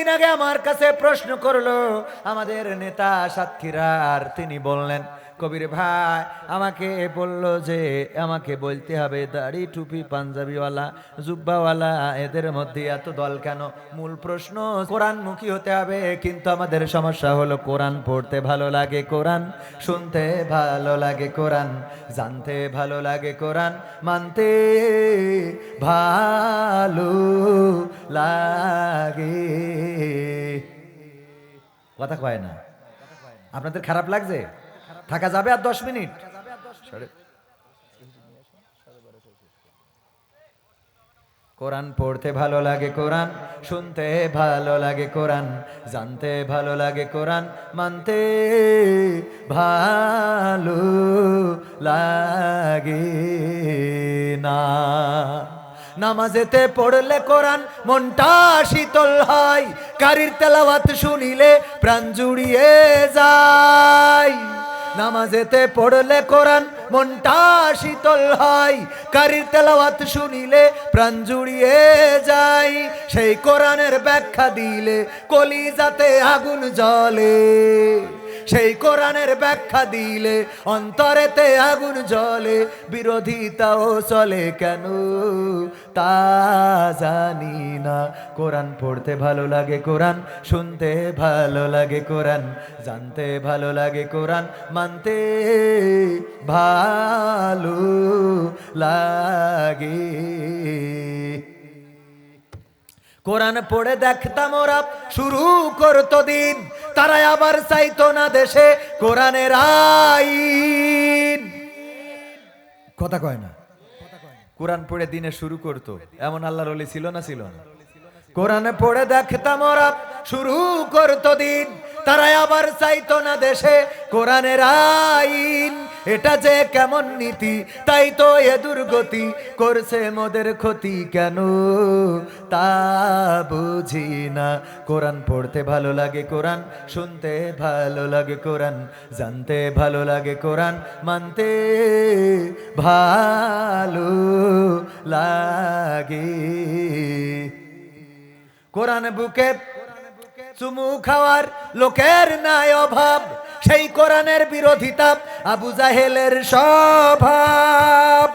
কয়েকদিন আগে আমার কাছে প্রশ্ন করলো আমাদের নেতা সাতক্ষীরার, তিনি বললেন কবির ভাই আমাকে বলল যে আমাকে বলতে হবে দাড়ি টুপি পাঞ্জাবিওয়ালা জুব্বাওয়ালা এদের মধ্যে এত দল কেন? মূল প্রশ্ন কোরআনমুখী হতে হবে, কিন্তু আমাদের সমস্যা হলো কোরআন পড়তে ভালো লাগে, কোরআন শুনতে ভালো লাগে, কোরআন জানতে ভালো লাগে, কোরআন মানতে ভালো লাগে। কথা কয় না? আপনাদের খারাপ লাগছে? থাকা যাবে আর 10 মিনিট? কোরআন পড়তে ভালো লাগে, কোরআন শুনতে ভালো লাগে, কোরআন জানতে ভালো লাগে, কোরআন মানতে ভালো লাগে না। নামাজেতে পড়লে কোরআন মনটা শীতল হয়, কারির তেলাওয়াত শুনিলে প্রাণ জুড়িয়ে যায়। নামাজেতে পড়লে কোরআন মনটা শীতল হয়, কারির তেলাওয়াত শুনিলে প্রাণ জুড়িয়ে যায়। সেই কোরআনের ব্যাখ্যা দিলে কলিজাতে আগুন জ্বলে, সেই কোরআনের ব্যাখ্যা দিলে অন্তরেতে আগুন জ্বলে। বিরোধিতাও চলে কেন তা জানি না। কোরআন পড়তে ভালো লাগে, কোরআন শুনতে ভালো লাগে, কোরআন জানতে ভালো লাগে, কোরআন মানতে ভালো লাগে। কোরআন পড়ে দেখতাম ওরা শুরু করতো দিন, তারা আবার চাইতো না দেশে কোরআনের আইন। কথা কয় না? কোরআন পড়ে দিনে শুরু করতো, এমন আল্লাহর ওলি ছিল না? ছিল না? কোরআন পড়ে দেখতাম ওরা শুরু করতো দিন, তারা আবার চাইতো না দেশে কোরআনের আইন। এটা যে কেমন নীতি, তাই তো এ দুর্গতি করছে মোদের ক্ষতি কেন তা বুঝি না। কোরআন পড়তে ভালো লাগে, কোরআন শুনতে ভালো লাগে, কোরআন জানতে ভালো লাগে, কোরআন মানতে ভালো লাগে। কোরআন বুকে চুমু খাওয়ার লোকের নাই অভাব, সেই কোরআনের বিরোধিতা আবু জাহেলের স্বভাব।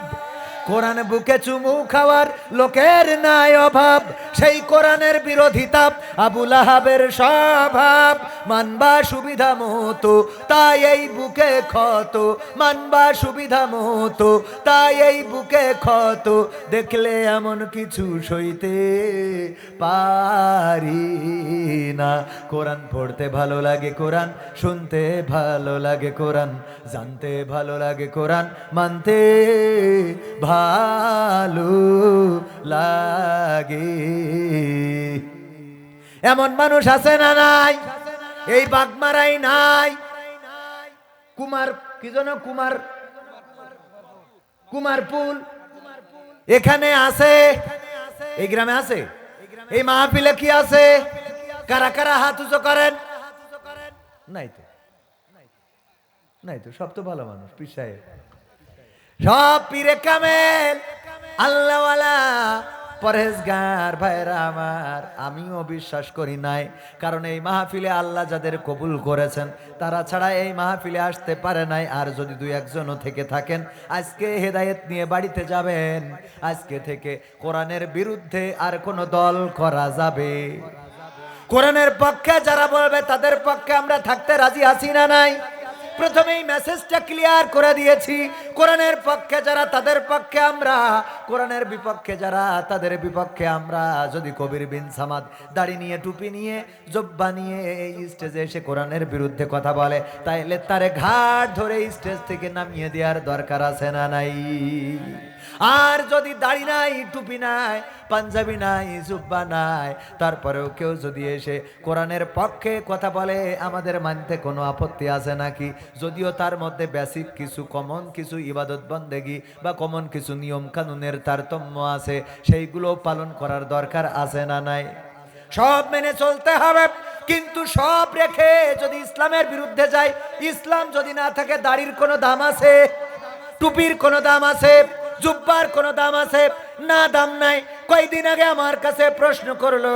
কোরআন বুকে চুমু খাওয়ার লোকের নাই অভাব, সেই কোরআনের বিরোধিতা আবু লাহাবের স্বভাব। মানবা সুবিধা মতো তাই এই বুকে ক্ষত, মানবা সুবিধা মতো তাই এই বুকে ক্ষত। দেখলে এমন কিছু সইতে পারি না। কোরআন পড়তে ভালো লাগে, কোরআন শুনতে ভালো লাগে, কোরআন জানতে ভালো লাগে, কোরআন মানতে ভালো লাগে। এমন মানুষ আছে না নাই? এই বাগমারাই নাই? কুমার কি যেন কুমারপুল এখানে আছে, এই গ্রামে আছে, এই মাহফিলে কি আছে? কারা কারা হাত উঁচু করেন? নাই তো, নাই তো, সব তো ভালো মানুষ, পীর সাহেব সব পীরে কামেল আল্লাহওয়ালা পরহেজগার ভাইরা আমার। আমিও বিশ্বাস করি নাই, কারণ এই মাহফিলে আল্লাহ যাদের কবুল করেছেন তারা ছাড়া এই মাহফিলে আসতে পারে নাই। আর যদি দুই একজনও থেকে থাকেন আজকে হেদায়েত নিয়ে বাড়িতে যাবেন। আজকে থেকে কোরআনের বিরুদ্ধে আর কোনো দল করা যাবে? কোরআনের পক্ষে যারা বলবে তাদের পক্ষে আমরা থাকতে রাজি আছি না নাই? প্রথমেই মেসেজটা ক্লিয়ার করে দিয়েছি। কোরআনের পক্ষে যারা তাদের পক্ষে আমরা, কোরআনের বিপক্ষে যারা তাদের বিপক্ষে আমরা। যদি কবির বিন সামাদ দাড়ি নিয়ে টুপি নিয়ে জব্বা নিয়ে এই স্টেজে এসে কোরআনের বিরুদ্ধে কথা বলে, তাইলে তারে ঘাট ধরে স্টেজ থেকে নামিয়ে দেওয়ার দরকার আছে না নাই? আর যদি দাড়ি নাই, টুপি নাই, পাঞ্জাবি নাই, জুব্বা নাই, তারপরেও কেউ যদি এসে কোরআনের পক্ষে কথা বলে আমাদের মানতে কোনো আপত্তি আছে নাকি? যদিও তার মধ্যে বেসিক কিছু কমন কিছু ইবাদত বন্দেগি বা কমন কিছু নিয়ম কানুনের তারতম্য আছে, সেইগুলো পালন করার দরকার আছে না নাই? সব মেনে চলতে হবে, কিন্তু সব রেখে যদি ইসলামের বিরুদ্ধে যায়, ইসলাম যদি না থাকে, দাড়ির কোনো দাম আছে? টুপির কোনো দাম আছে? জুব্বার কোনো দাম আছে? না, দাম নাই। কয়েকদিন আগে আমার কাছে প্রশ্ন করলো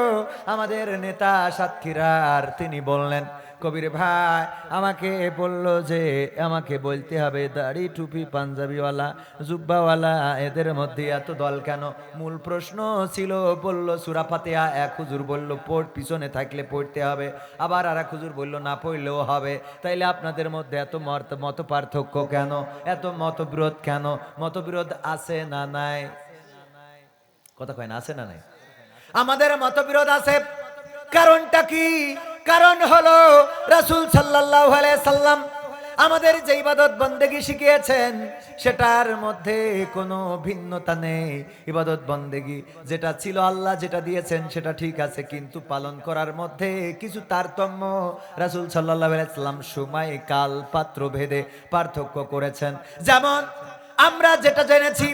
আমাদের নেতা সাতক্ষীরার, তিনি বললেন কবির ভাই আমাকে বলল যে আমাকে বলতে হবে দাড়ি টুপি পাঞ্জাবিওয়ালা জুব্বাওয়ালা এদের মধ্যে এত দল কেন? মূল প্রশ্ন ছিল, বলল সূরা ফাতিহা। এক হুজুর বলল পড়, পিছনে থাকলে পড়তে হবে, আবার আর এক হুজুর বলল না পড়লেও হবে। তাইলে আপনাদের মধ্যে এত মত পার্থক্য কেন, এত মতবিরোধ কেন? মতবিরোধ আছে না নাই? কথা কয় না, আছে না নাই? আমাদের মতবিরোধ আছে। কারণটা কি? কারণ হলো রাসূল সাল্লাল্লাহু আলাইহি সাল্লাম আমাদের যে ইবাদত বন্দেগী শিখিয়েছেন সেটার মধ্যে কোনো ভিন্নতা নেই। ইবাদত বন্দেগী যেটা ছিল, আল্লাহ যেটা দিয়েছেন সেটা ঠিক আছে, কিন্তু পালন করার মধ্যে কিছু তারতম্য রাসূল সাল্লাল্লাহু আলাইহি সাল্লাম সময় কাল পাত্র ভেদে পার্থক্য করেছেন। যেমন আমরা যেটা জেনেছি,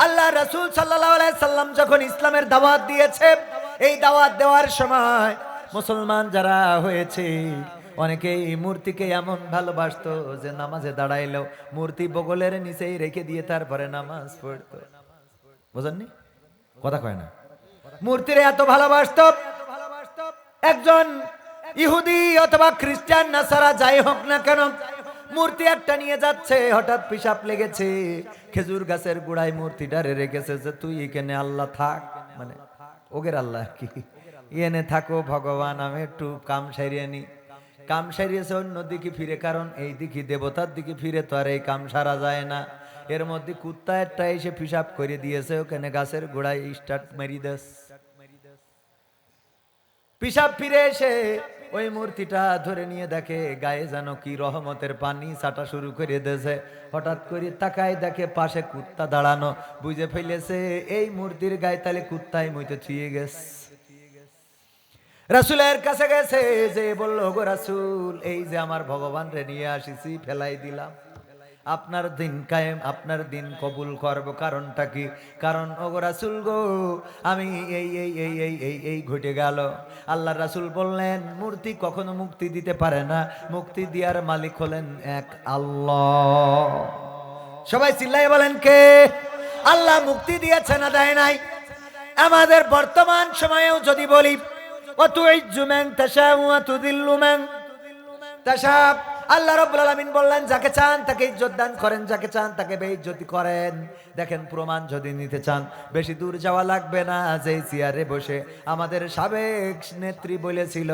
আল্লাহ রাসূল সাল্লাল্লাহু আলাইহি সাল্লাম যখন ইসলামের দাওয়াত দিয়েছে, এই দাওয়াত দেওয়ার সময় মুসলমান যারা হয়েছে অনেকেই মূর্তিকে এমন ভালোবাসতো যে নামাজে দাঁড়াইলেও মূর্তি বগলের নিচেই রেখে দিয়ে তারপরে নামাজ পড়তো। বুঝেননি? কথা কয় না। মূর্তিরে এত ভালোবাসতো, একজন ইহুদি অথবা খ্রিস্টান নাসারা যাই হোক না কেন, মূর্তি একটা নিয়ে যাচ্ছে, হঠাৎ পিশাব লেগেছে, খেজুর গাছের গোড়ায় মূর্তিটারে রেখেছে যে তুই এখানে আল্লাহ থাক, মানে ওগের আল্লাহ কি, এনে থাকো ভগবান, আমি একটু কাম সারিয়ে নি। কাম সারিয়েছে অন্য দিকে ফিরে, কারণ এই দিকে দেবতার দিকে ফিরে তো আর এই কাম সারা যায় না। এর মধ্যে কুত্তা একটা এসে পিশাব করে দিয়েছে ওখানে গাছের গোড়ায়, স্টার্ট মেরি দেশ। পিশাব ফিরে এসে ওই মূর্তিটা ধরে নিয়ে দেখে গায়ে যেন কি রহমতের পানি ছাটা শুরু করে দিয়েছে। হঠাৎ করে তাকায় দেখে পাশে কুত্তা দাঁড়ানো, বুঝে ফেলেছে এই মূর্তির গায়ে তাহলে কুত্তাই মইতে ছুঁয়ে গেছে। রাসূলের কাছে গেছে, যে বলল গো রাসূল, এই যে আমার ভগবান রে নিয়ে আসিছি, ফেলাই দিলাম, আপনার দিন কায়েম, আপনার দিন কবুল করব। কারণটা কি? কারণ ওগো রাসূল গো, আমি এই এই এই এই এই এই ঘটে গেল। আল্লাহ রাসূল বললেন মূর্তি কখনো মুক্তি দিতে পারে না, মুক্তি দেওয়ার মালিক হলেন এক আল্লাহ। সবাই চিল্লাইয়া বলেন কে? আল্লাহ মুক্তি দিয়েছে না দেয় নাই? আমাদের বর্তমান সময়েও যদি বলি ওয়াতুইজ্জু মান তাশাউ ওয়া তুযিল্লু মান তাশা, আল্লাহ রাব্বুল আলামিন বললেন যাকে চান তাকে ইজ্জত দান করেন, যাকে চান তাকে বেইজ্জতি করেন। দেখেন, প্রমাণ যদি নিতে চান বেশি দূর যাওয়া লাগবে না। যেই চেয়ারে বসে আমাদের সাবেক নেত্রী বলেছিল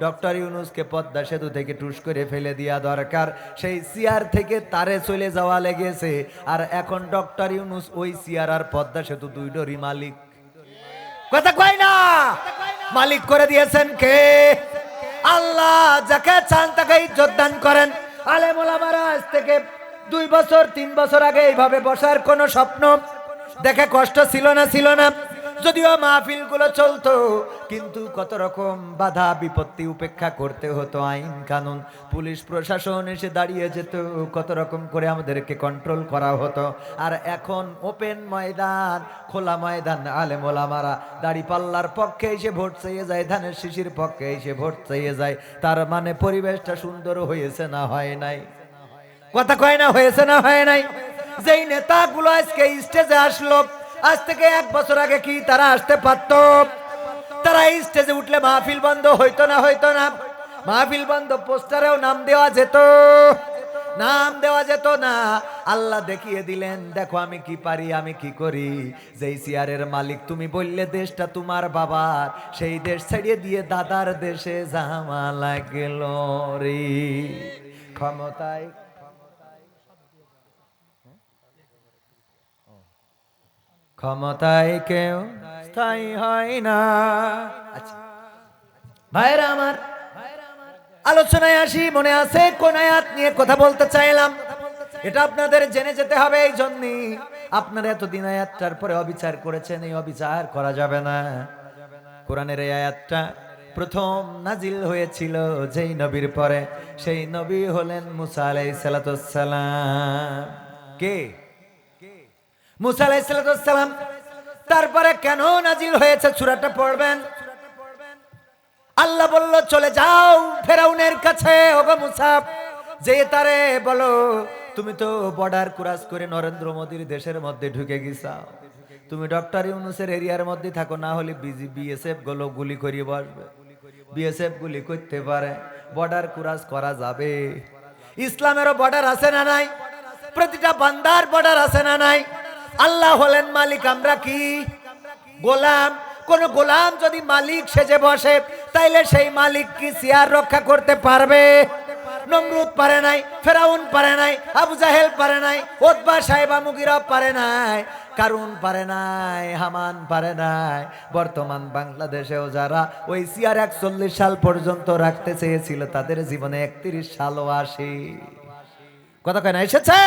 ডক্টর ইউনূসকে পদ্মা সেতু থেকে টুস করে ফেলে দেওয়া দরকার, সেই চেয়ার থেকে তারে চলে যাওয়া লেগেছে। আর এখন ডক্টর ইউনূস ওই চেয়ার আর পদ্মা সেতু দুইটারই মালিক। কথা কয় না? মালিক করে দিয়েছেন কে? আল্লাহ। যাকে চান তাকে ইজ্জত দান করেন। আলেম ওলামারা আজ থেকে 2 বছর 3 বছর আগে এইভাবে বসার কোন স্বপ্ন দেখে কষ্ট ছিল না? ছিল না? যদিও মাহফিল গুলো চলতো, কিন্তু কত রকম বাধা বিপত্তি উপেক্ষা করতে হতো, আইন কানুন পুলিশ প্রশাসন এসে দাঁড়িয়ে যেত, কত রকম করে আমাদেরকে কন্ট্রোল করা হতো। আর এখন ওপেন ময়দান, খোলা ময়দান, আলেম ওলামারা দাড়ি পাল্লার পক্ষে এসে ভোট চেয়ে যায়, ধানের শিশির পক্ষে এসে ভোট চেয়ে যায়। তার মানে পরিবেশটা সুন্দর হয়েছে না হয় নাই? কথা কয় না? হয়েছে না হয় নাই? যেই নেতাগুলো আজকে স্টেজে আসলো, আজ থেকে 1 বছর আগে কি তারা আসতে পারত? তারা স্টেজে উঠলে মাহফিল বন্ধ হইতো না? হইতো না? মাহফিল বন্ধ, পোস্টারেও নাম দেওয়া যেত, নাম দেওয়া যেত না। আল্লাহ দেখিয়ে দিলেন, দেখো আমি কি পারি, আমি কি করি। যেই চেয়ারের মালিক তুমি বললে দেশটা তোমার বাবার, সেই দেশ ছেড়ে দিয়ে দাদার দেশে জামা লাগল রে। ক্ষমতায় ক্ষমতায় কেউ স্থায়ী হয় না। আচ্ছা ভাইরা আমার, আলোচনায় আসি। মনে আছে কোন আয়াত নিয়ে কথা বলতে চাইলাম? এটা আপনাদের জেনে যেতে হবে। এই জন্যই আপনারা এতদিন আয়াতটার পরে অবিচার করেছেন, এই অবিচার করা যাবে না। কোরআনের এই আয়াতটা প্রথম নাজিল হয়েছিল যেই নবীর পরে, সেই নবী হলেন মুসা আলাইহিস সালাম। কে? মুসা আলাইহিস সালাম। তারপরে কেন নাজিল হয়েছে সূরাটা পড়বেন। আল্লাহ বলল চলে যাও ফেরাউনের কাছে, ওগো মুসা, যে তারে বলো তুমি তো বর্ডার ক্রস করে নরেন্দ্র মোদীর দেশের মধ্যে ঢুকে গেছাও, তুমি ডক্টর ইউনূসের এরিয়ার মধ্যে থাকো, না হলে বিএসএফ গুলো গুলি করিয়ে বসবে। বিএসএফ গুলি করতে পারে, বর্ডার ক্রস করা যাবে। ইসলামেরও বর্ডার আছে না নাই? প্রতিটা বান্দার বর্ডার আছে না নাই? আল্লাহ হলেন মালিক, আমরা কি গোলাম? কোন গোলাম যদি মালিক সেজে বসে, তাইলে সেই মালিক কি চেয়ার রক্ষা করতে পারবে? নমরুদ পারে নাই, ফেরাউন পারে নাই, আবু জাহেল পারে নাই, উতবা সাহেবা মুগিরা পারে নাই, কারুন পারে নাই, হামান পারে নাই। বর্তমান বাংলাদেশেও যারা ওই চেয়ার 41 সাল পর্যন্ত রাখতে চেয়েছিল, তাদের জীবনে 31 সালও আসে। কথা কয় না, এসেছে।